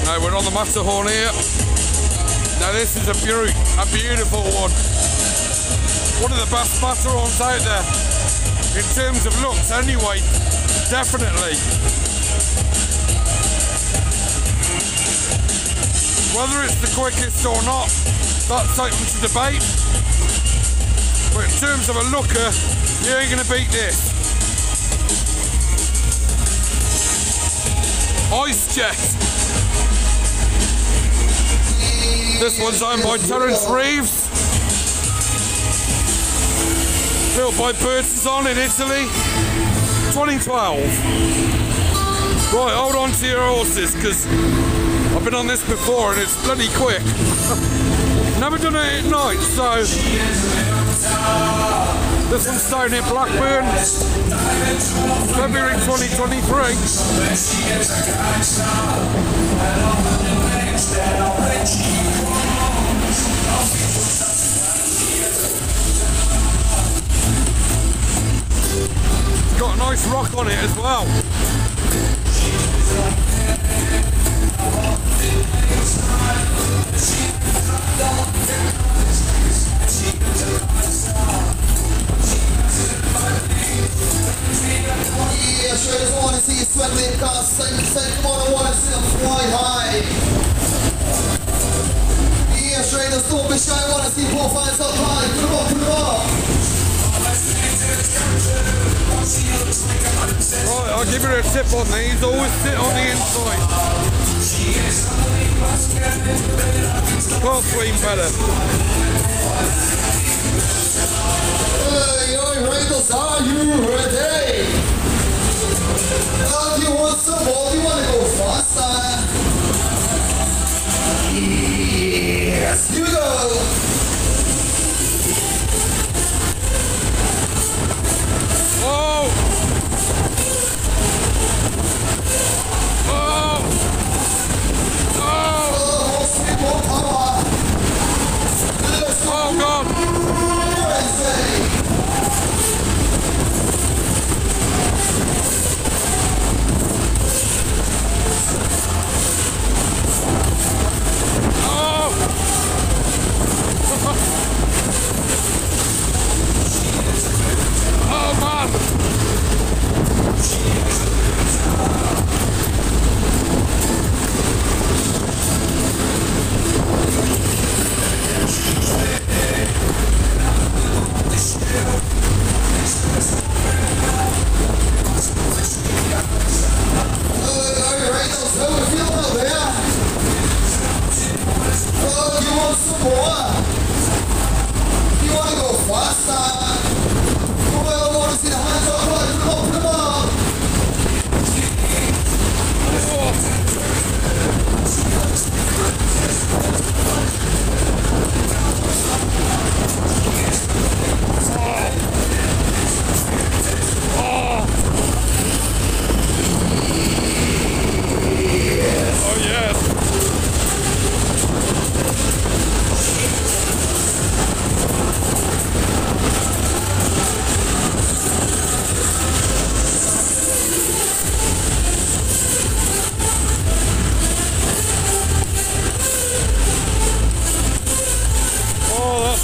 Now we're on the Matterhorn here. Now this is a beautiful one. One of the best Matterhorns out there. In terms of looks anyway, definitely. Whether it's the quickest or not, that's open to debate. But in terms of a looker, you ain't gonna beat this. Ice Jet. This one's owned by Terence Reeves. Built by Bertizon in Italy. 2012. Right, hold on to your horses, because I've been on this before and it's bloody quick. Never done it at night, so this one's down in Blackburn, February 2023. It's got a nice rock on it as well. Yeah, sure doesn't want to see you sweating cars. Say, come on, I want to see them fly high. Yeah, sure does don't be shy. I want to see profiles up high. Put them up, put them up. Right, I'll give you a tip on these. Always sit on the inside. Can't swing better. Hey, alright, Raiders, are you ready? Do you want some more? Do you want to go faster? Yes, here we go. Oh! Oh! Oh! Oh God! Oh man!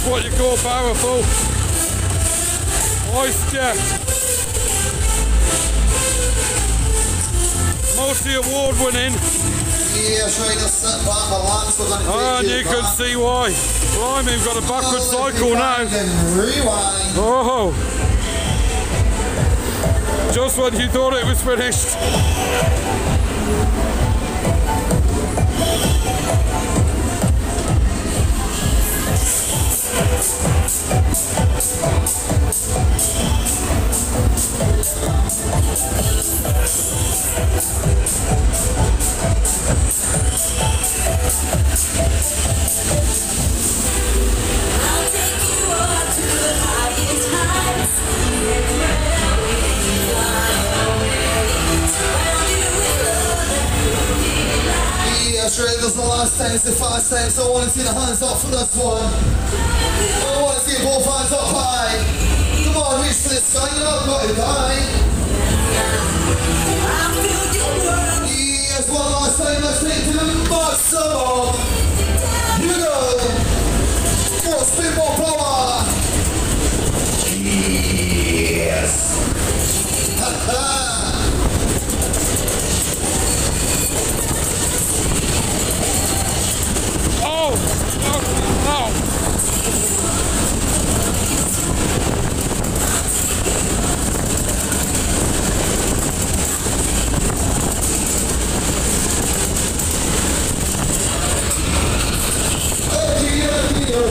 What you call powerful. Ice Jet. Multi-award winning. Yeah, trying to set back the lance. And you can see why. Blimey, we've got a backward cycle now. Rewind. Oh. Just when you thought it was finished. This is the last time, it's the first time, so I want to see the hands up for this one. I want to see both hands up high. Come on, reach for the sky, you're not got to die. Yes, one last time, let's take to the some more. Here we go. More spin, more power. Yes. Oh, no.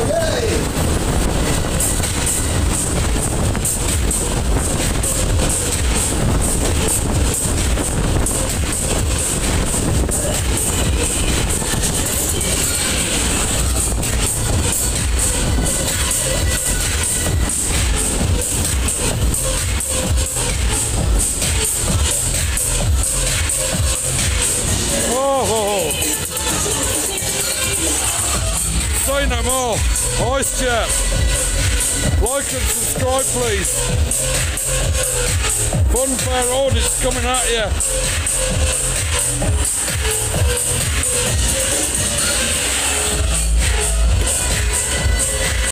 Okay. Oh, say no more. Ice Chat. Like and subscribe, please. Funfair audits coming at you.